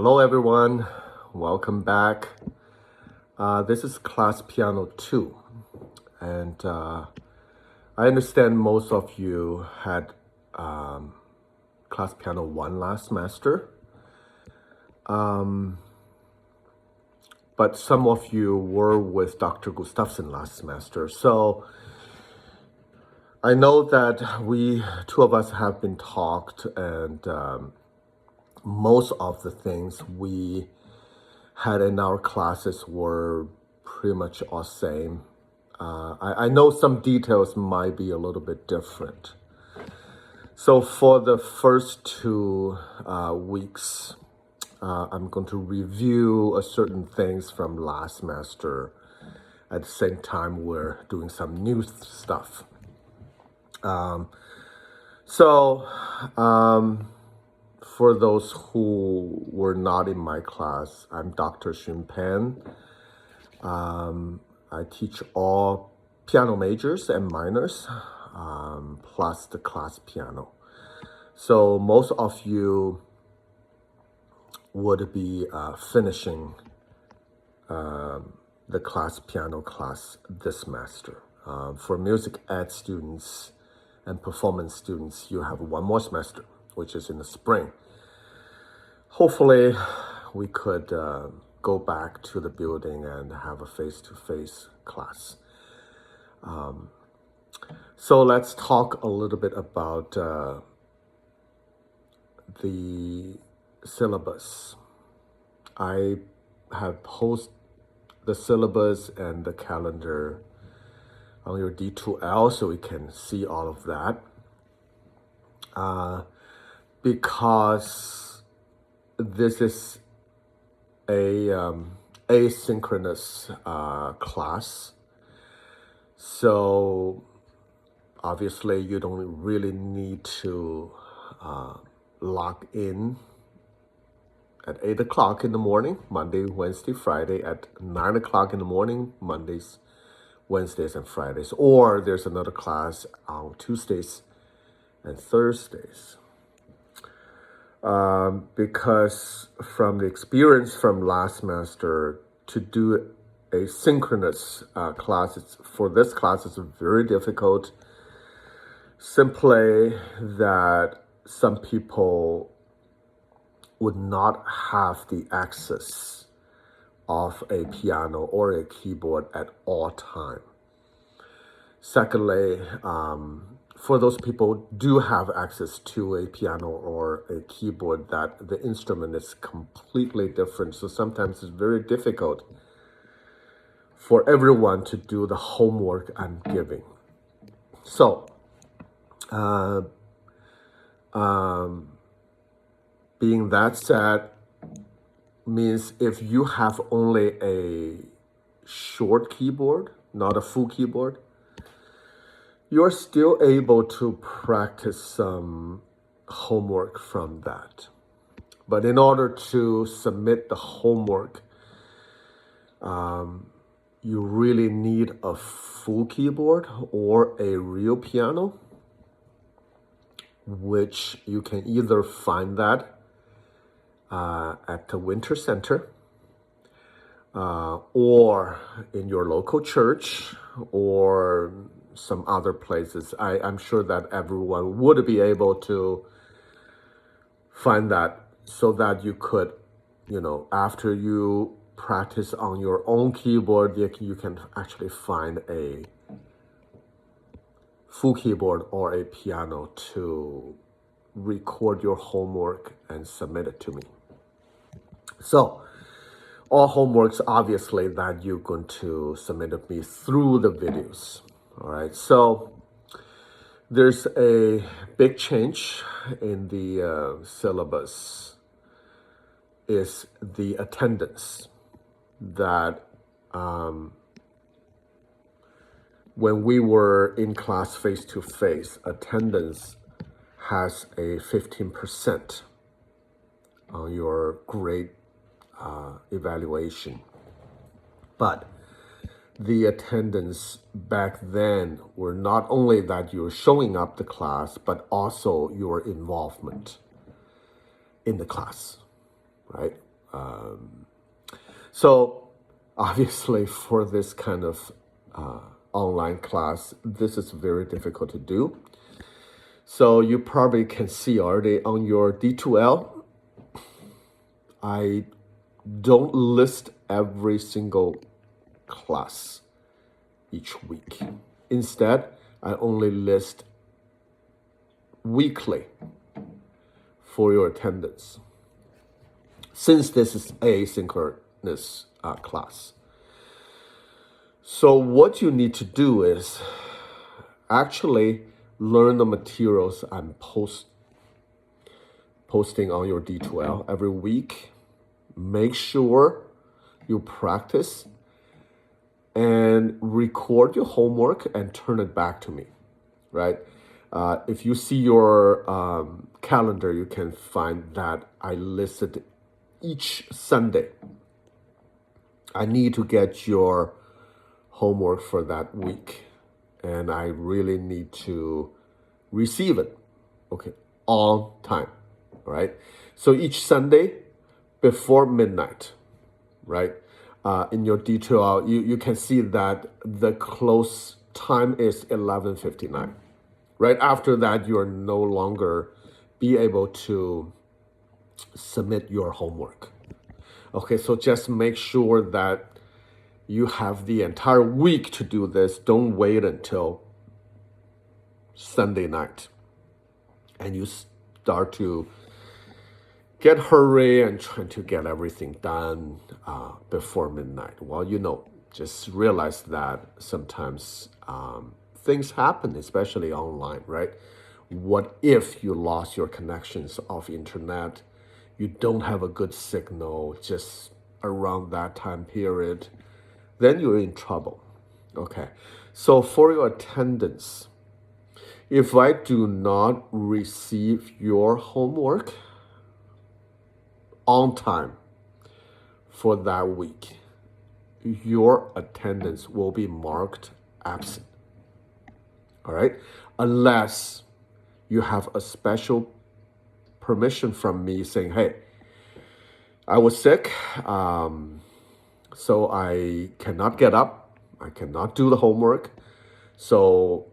Hello everyone, welcome back. This is class piano 2 and I understand most of you had class piano 1 last semester, but some of you were with Dr. Gustafsson last semester. So I know that two of us have been talked, and most of the things we had in our classes were pretty much all same. I know some details might be a little bit different. So for the first 2 weeks, I'm going to review certain things from last semester. At the same time, we're doing some new stuff. For those who were not in my class, I'm Dr. Xun Pan. I teach all piano majors and minors, plus the class piano. So most of you would be finishing the class piano class this semester. For music ed students and performance students, you have one more semester, which is in the spring. Hopefully, we could go back to the building and have a face-to-face class. So let's talk a little bit about the syllabus. I have posted the syllabus and the calendar on your D2L so we can see all of that. Because this is a asynchronous class, so obviously you don't really need to log in at 8 o'clock in the morning, Monday, Wednesday, Friday, at 9 o'clock in the morning, Mondays, Wednesdays, and Fridays, or there's another class on Tuesdays and Thursdays. Because from the experience from last semester, to do a synchronous class, for this class, it's very difficult. Simply that some people would not have the access of a piano or a keyboard at all time. Secondly, for those people who do have access to a piano or a keyboard, that the instrument is completely different. So sometimes it's very difficult for everyone to do the homework I'm giving. So, being that said, means if you have only a short keyboard, not a full keyboard, you're still able to practice some homework from that. But in order to submit the homework, you really need a full keyboard or a real piano, which you can either find that at the Winter Center, or in your local church, or some other places. I'm sure that everyone would be able to find that, so that you could, after you practice on your own keyboard, you can actually find a full keyboard or a piano to record your homework and submit it to me. So all homeworks, obviously, that you're going to submit to me through the videos. All right, so there's a big change in the syllabus, is the attendance. That when we were in class face-to-face, attendance has a 15% on your grade evaluation. But the attendance back then were not only that you're showing up the class, but also your involvement in the class, right? So obviously for this kind of online class, this is very difficult to do. So you probably can see already on your D2L, I don't list every single class each week. Instead, I only list weekly for your attendance, since this is asynchronous class. So what you need to do is actually learn the materials I'm posting on your D2L every week. Make sure you practice and record your homework and turn it back to me, right? If you see your calendar, you can find that I listed each Sunday. I need to get your homework for that week, and I really need to receive it, okay, on time, right? So each Sunday before midnight, right? In your detail, you can see that the close time is 11:59. Right after that, you are no longer be able to submit your homework. Okay, so just make sure that you have the entire week to do this. Don't wait until Sunday night and you start to get hurry and trying to get everything done before midnight. Well, just realize that sometimes things happen, especially online, right? What if you lost your connections of internet? You don't have a good signal just around that time period, then you're in trouble. Okay, so for your attendance, if I do not receive your homework on time for that week, your attendance will be marked absent. All right, unless you have a special permission from me saying, hey, I was sick, so I cannot get up, I cannot do the homework, so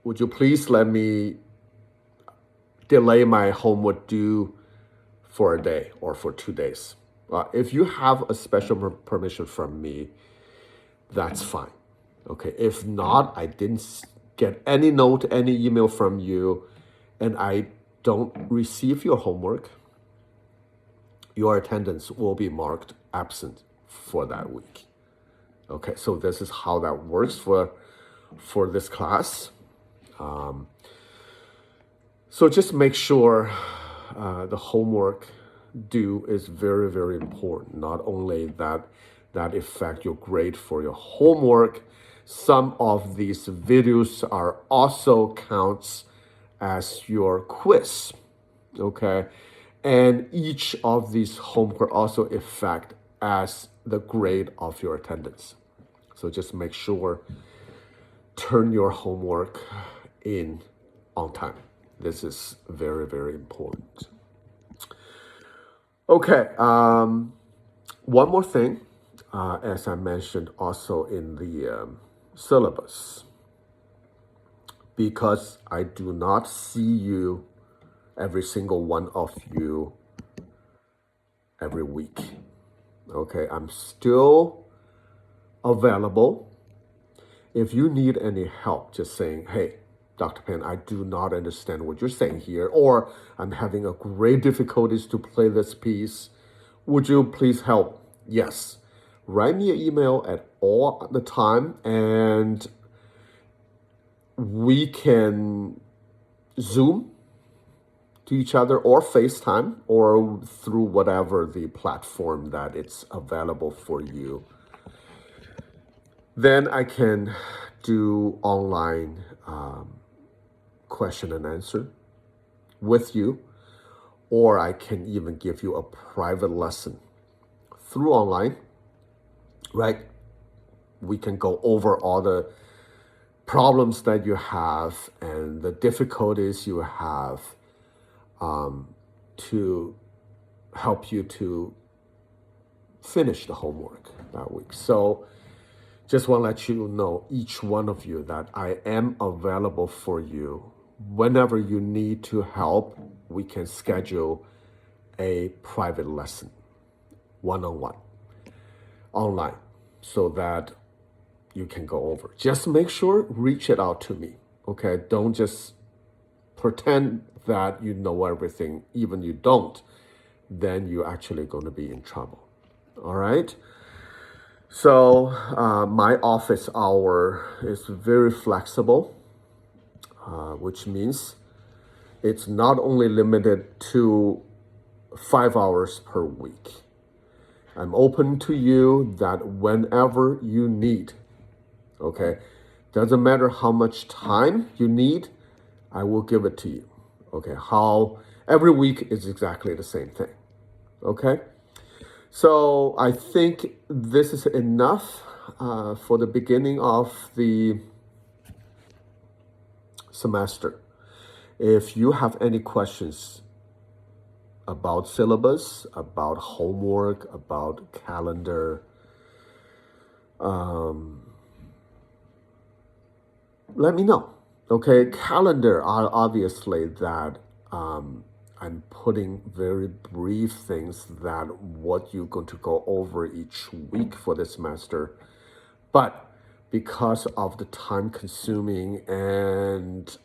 would you please let me delay my homework due for a day or for 2 days? If you have a special permission from me, that's fine. Okay, if not, I didn't get any note, any email from you, and I don't receive your homework, your attendance will be marked absent for that week. Okay, so this is how that works for this class. So just make sure the homework due is very, very important. Not only that affect your grade for your homework, some of these videos are also counts as your quiz, okay? And each of these homework also affect as the grade of your attendance. So just make sure, turn your homework in on time. This is very, very important. Okay, one more thing, as I mentioned also in the syllabus, because I do not see you, every single one of you, every week. Okay, I'm still available. If you need any help, just saying, hey, Dr. Pan, I do not understand what you're saying here, or I'm having a great difficulties to play this piece. Would you please help? Yes. Write me an email at all the time, and we can Zoom to each other or FaceTime or through whatever the platform that it's available for you. Then I can do online question and answer with you, or I can even give you a private lesson through online, right? We can go over all the problems that you have and the difficulties you have to help you to finish the homework that week. So just want to let you know, each one of you, that I am available for you. Whenever you need to help, we can schedule a private lesson, one-on-one, online, so that you can go over. Just make sure, reach it out to me, okay? Don't just pretend that you know everything, even you don't, then you're actually going to be in trouble, all right? So my office hour is very flexible, which means it's not only limited to 5 hours per week. I'm open to you that whenever you need, okay? Doesn't matter how much time you need, I will give it to you, okay? Every week is exactly the same thing, okay? So I think this is enough for the beginning of the semester. If you have any questions about syllabus, about homework, about calendar, let me know. Okay, calendar are obviously that I'm putting very brief things that what you're going to go over each week for this semester. But because of the time consuming and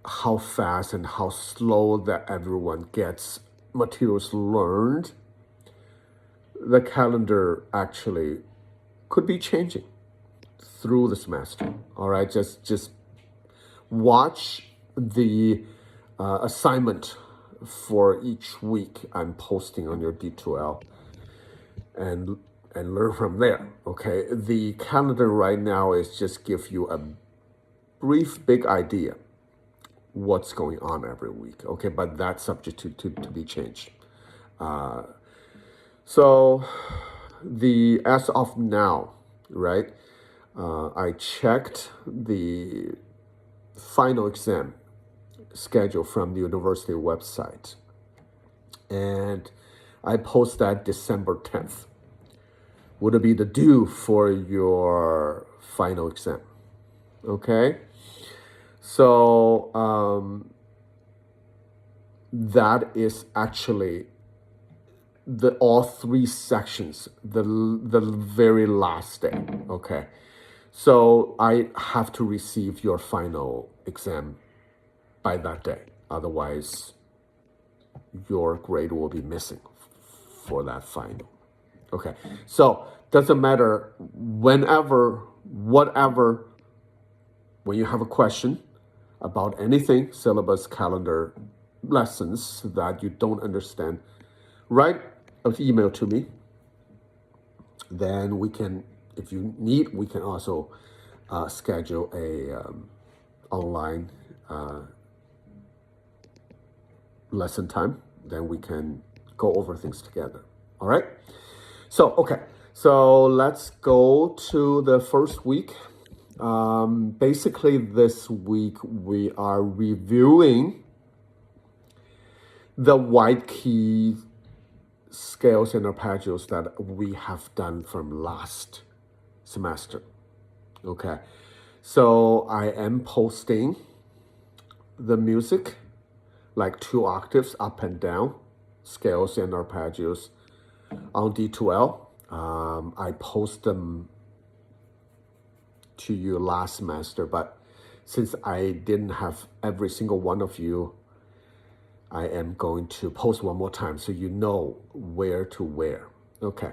how fast and how slow that everyone gets materials learned, the calendar actually could be changing through the semester. All right, just watch the assignment for each week I'm posting on your D2L, and learn from there. Okay, the calendar right now is just give you a brief big idea what's going on every week. Okay, but that's subject to be changed. So as of now, right, I checked the final exam schedule from the university website, and I post that December 10th would be the due for your final exam. Okay, so that is actually all three sections, the very last day. Okay, so I have to receive your final exam by that day. Otherwise, your grade will be missing for that final. Okay, so doesn't matter, whenever, whatever, when you have a question about anything, syllabus, calendar, lessons that you don't understand, write an email to me. Then we can, if you need, we can also schedule a online lesson time. Then we can go over things together. All right. So okay. So let's go to the first week. Basically, this week we are reviewing the white key scales and arpeggios that we have done from last semester. Okay, so I am posting the music, like 2 octaves up and down, scales and arpeggios on D2L. I post them to you last semester, but since I didn't have every single one of you, I am going to post one more time so you know where to where. Okay,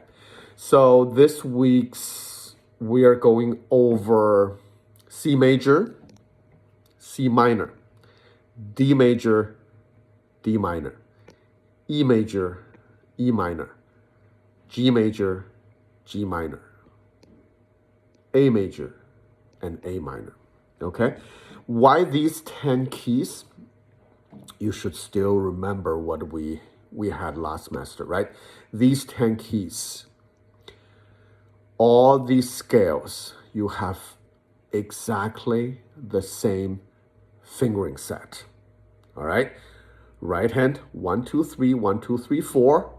so this week's we are going over C major, C minor, D major, D minor, E major, E minor, G major, G minor, A major, and A minor. Okay, why these 10 keys? You should still remember what we had last semester, right? These 10 keys, all these scales, you have exactly the same fingering set, all right? Right hand, 1, 2, 3, 1, 2, 3, 4.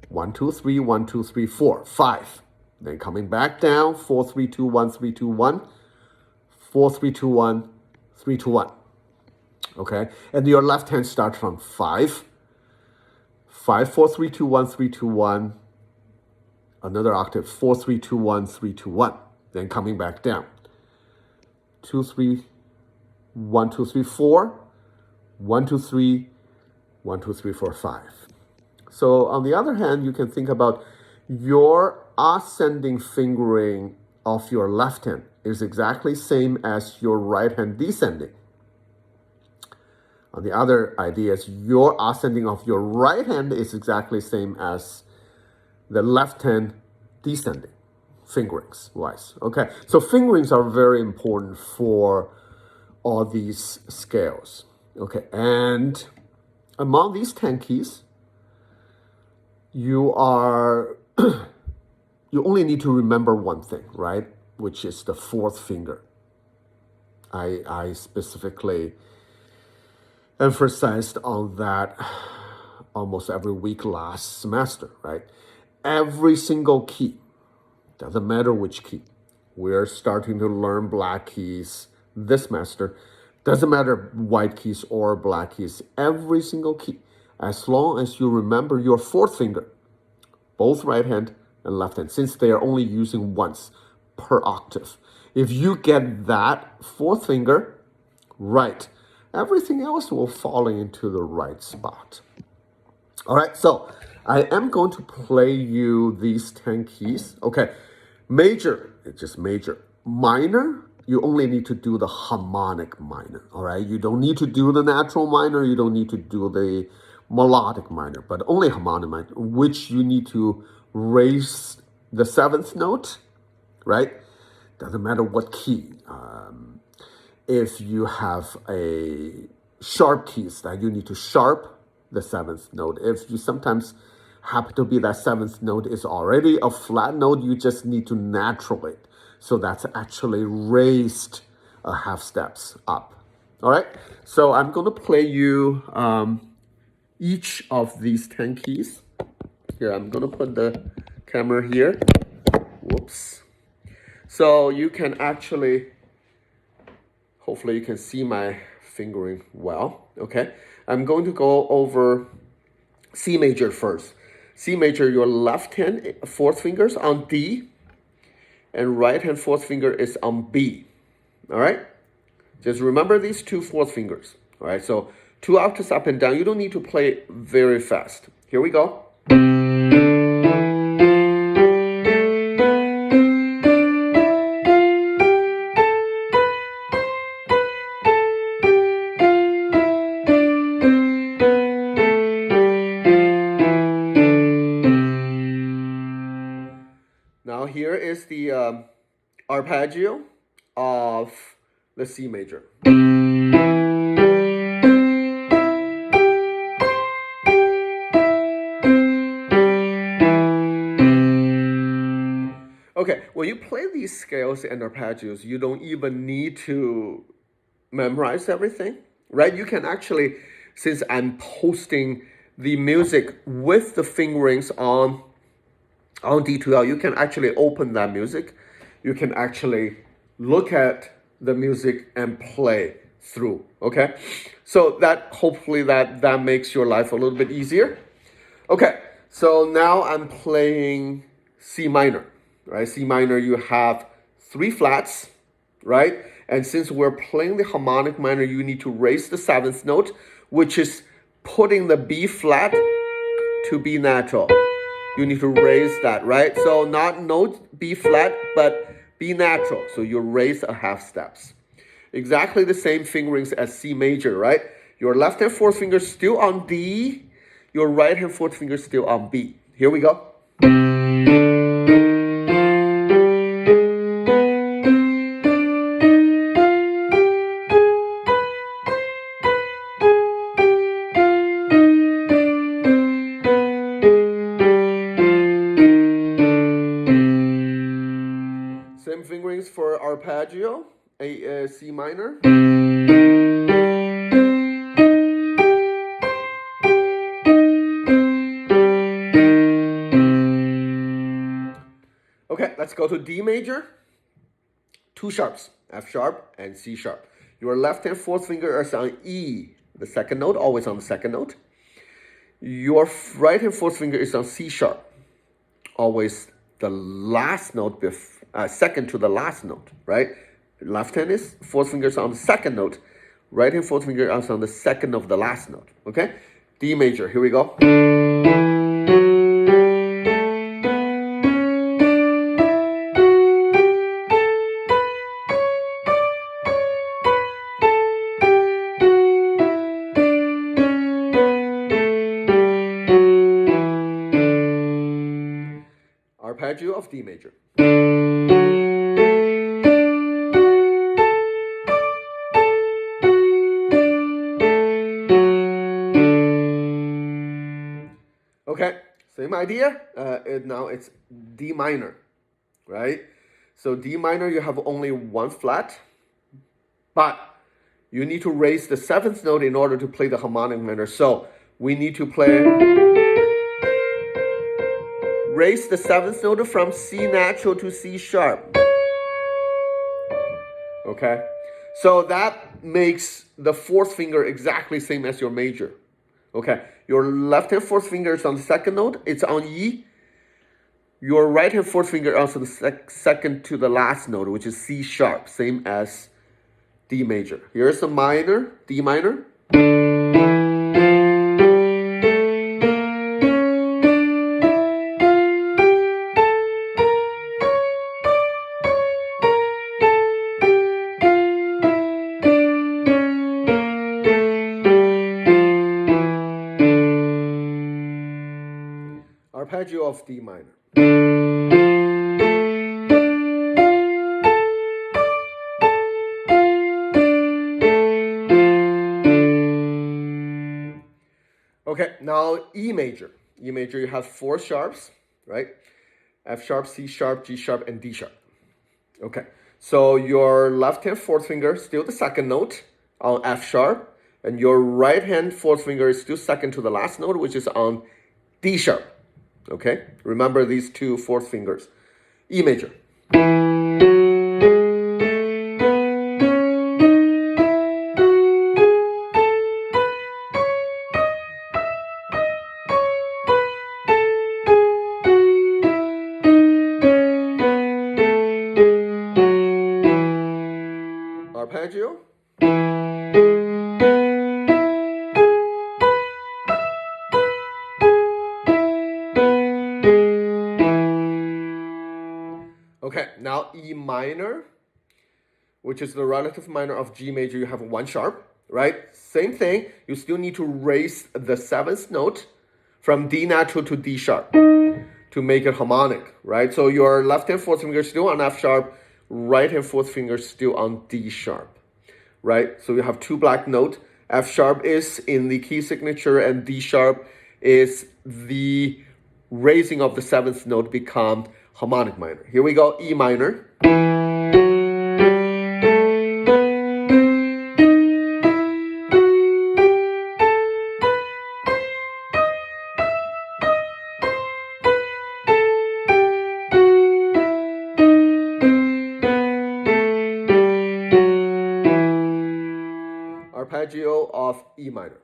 1, 2, 3, 1, 2, 3, 4, 5. Then coming back down, 4, 3, 2, 1, 3, 2, 1. 4, 3, 2, 1, 3, 2, 1. Okay, and your left hand starts from 5. 5, 4, 3, 2, 1, 3, 2, 1. Another octave, 4, 3, 2, 1, 3, 2, 1. Then coming back down. 2, 3, 1, 2, 3, 4. 1, 2, 3, 1, 2, 3, 4, 5. So on the other hand, you can think about your ascending fingering of your left hand is exactly same as your right hand descending. On the other idea is your ascending of your right hand is exactly same as the left hand descending, fingerings wise. Okay, so fingerings are very important for all these scales. Okay, and among these 10 keys, you only need to remember one thing, right? Which is the fourth finger. I specifically emphasized on that almost every week last semester, right? Every single key, doesn't matter which key. We're starting to learn black keys this semester. Doesn't matter white keys or black keys, every single key. As long as you remember your fourth finger, both right hand and left hand, since they are only using once per octave. If you get that fourth finger right, everything else will fall into the right spot. All right, so I am going to play you these 10 keys. Okay, major, it's just major. Minor, you only need to do the harmonic minor, all right? You don't need to do the natural minor, you don't need to do the melodic minor, but only harmonic minor, which you need to raise the seventh note, right? Doesn't matter what key. If you have a sharp keys that you need to sharp the seventh note. If you sometimes happen to be that seventh note is already a flat note, you just need to natural it. So that's actually raised a half steps up. All right, so I'm going to play you each of these 10 keys. Here, I'm going to put the camera here. Whoops. So you can actually, hopefully you can see my fingering well. Okay, I'm going to go over C major first. C major, your left hand fourth finger is on D, and right hand fourth finger is on B. All right, just remember these two fourth fingers. All right, so 2 octaves up and down. You don't need to play very fast. Here we go. Now here is the arpeggio of the C major. Okay, when you play these scales and arpeggios, you don't even need to memorize everything, right? You can actually, since I'm posting the music with the fingerings on D2L, you can actually open that music. You can actually look at the music and play through, okay? So that hopefully that makes your life a little bit easier. Okay, so now I'm playing C minor, right? C minor, you have 3 flats, right? And since we're playing the harmonic minor, you need to raise the seventh note, which is putting the B flat to B natural. You need to raise that, right? So not note B flat, but B natural. So you raise a half steps. Exactly the same fingerings as C major, right? Your left hand fourth finger still on D. Your right hand fourth finger still on B. Here we go. Same fingerings for arpeggio, C minor. let's go to D major. Two sharps, F sharp and C sharp. Your left and fourth finger is on E, the second note, always on the second note. Your right and fourth finger is on C sharp, always the last note, second to the last note, right? Left hand is fourth finger is on the second note. Right hand fourth finger is on the second of the last note, okay? D major, here we go. Arpeggio of D major. Okay, same idea. Now it's D minor, right? So D minor, you have only one flat, but you need to raise the seventh note in order to play the harmonic minor. So we need to raise the seventh note from C natural to C sharp. Okay, so that makes the fourth finger exactly same as your major. Okay, your left hand fourth finger is on the second note, it's on E. Your right hand fourth finger is on the second to the last note, which is C sharp, same as D major. Here's the minor, D minor. Arpeggio of D minor. Okay, now E major. E major, you have four sharps, right? F sharp, C sharp, G sharp, and D sharp. Okay, so your left hand fourth finger is still the second note on F sharp, and your right hand fourth finger is still second to the last note, which is on D sharp. Okay, remember these two fourth fingers. E major. Arpeggio. Okay, now E minor, which is the relative minor of G major, you have one sharp, right? Same thing, you still need to raise the seventh note from D natural to D sharp to make it harmonic, right? So your left hand fourth finger is still on F sharp, right hand fourth finger is still on D sharp, right? So you have two black notes. F sharp is in the key signature and D sharp is the raising of the seventh note become harmonic minor. Here we go, E minor. Arpeggio of E minor.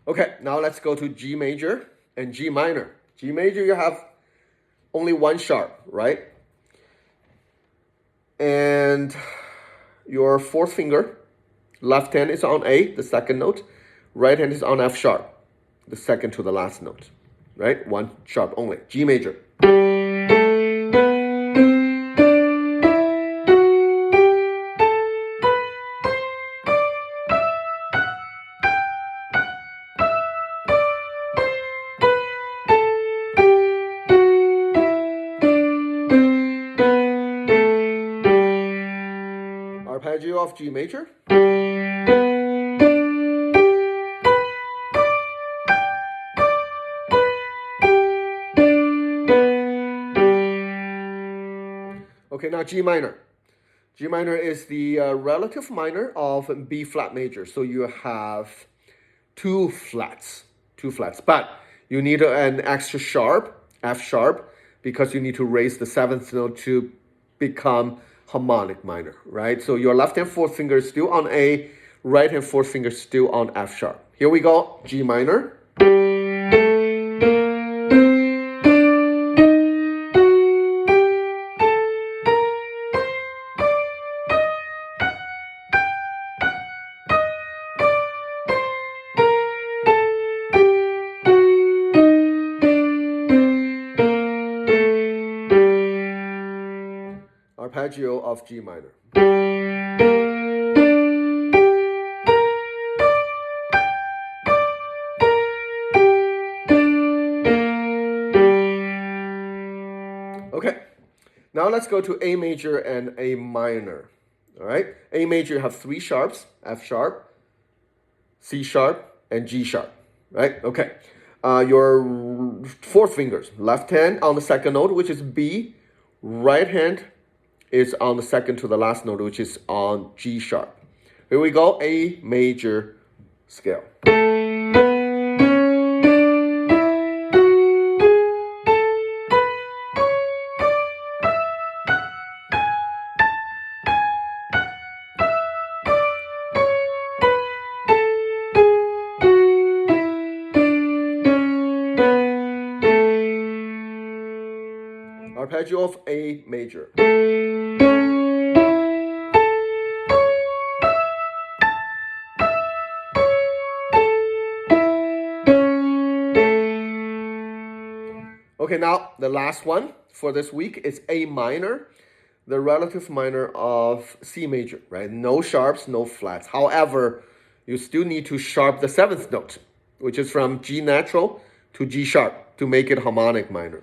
Okay, now let's go to G major and G minor. G major, you have only one sharp, right? And your fourth finger, left hand is on A, the second note. Right hand is on F sharp, the second to the last note, right? One sharp only, G major. Arpeggio of G major. Okay, now G minor. G minor is the relative minor of B flat major. So you have two flats, but you need an extra sharp, F sharp, because you need to raise the seventh note to become harmonic minor, right? So your left hand fourth finger is still on A, right hand fourth finger is still on F sharp. Here we go, G minor. Arpeggio of G minor. Okay, now let's go to A major and A minor. All right, A major you have three sharps, F sharp, C sharp, and G sharp, right? Okay, your fourth fingers, left hand on the second note, which is B, right hand is on the second to the last note, which is on G sharp. Here we go, A major scale. Arpeggio of A major. Okay, now the last one for this week is A minor, the relative minor of C major, right? No sharps, no flats. However, you still need to sharp the seventh note, which is from G natural to G sharp to make it harmonic minor.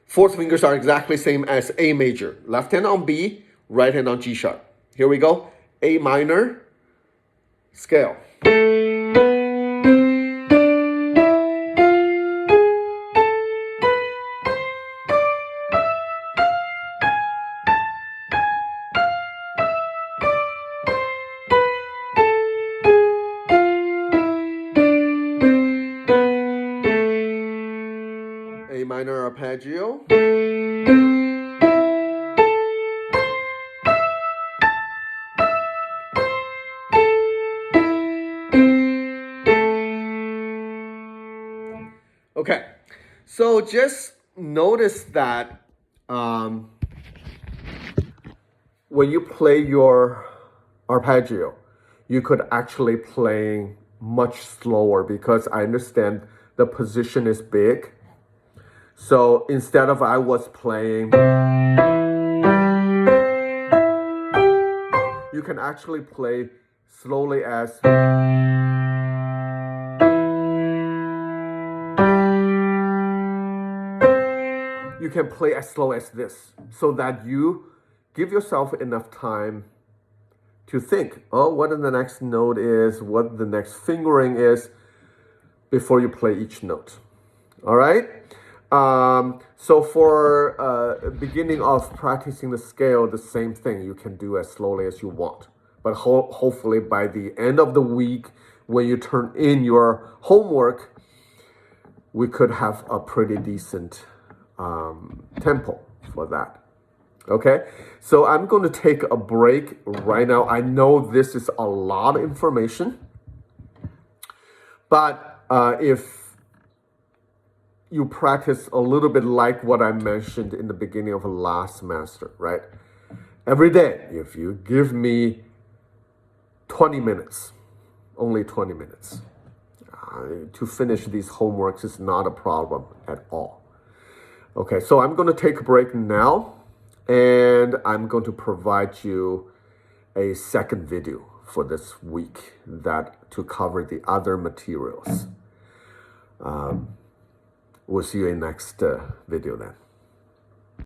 Fourth fingers are exactly same as A major. Left hand on B, right hand on G sharp. Here we go. A minor, scale. A minor arpeggio. Okay, so just notice that when you play your arpeggio, you could actually play much slower because I understand the position is big. So instead of I was playing, you can actually play slowly as you can play as slow as this so that you give yourself enough time to think, oh, what the next note is, what the next fingering is before you play each note. All right? So for beginning of practicing the scale, the same thing. You can do as slowly as you want. But hopefully by the end of the week, when you turn in your homework, we could have a pretty decent tempo for that. Okay, so I'm going to take a break right now. I know this is a lot of information, but if you practice a little bit like what I mentioned in the beginning of last semester, right? Every day, if you give me 20 minutes, only 20 minutes, to finish these homeworks is not a problem at all. Okay, so I'm going to take a break now, and I'm going to provide you a second video for this week to cover the other materials. We'll see you in next video then.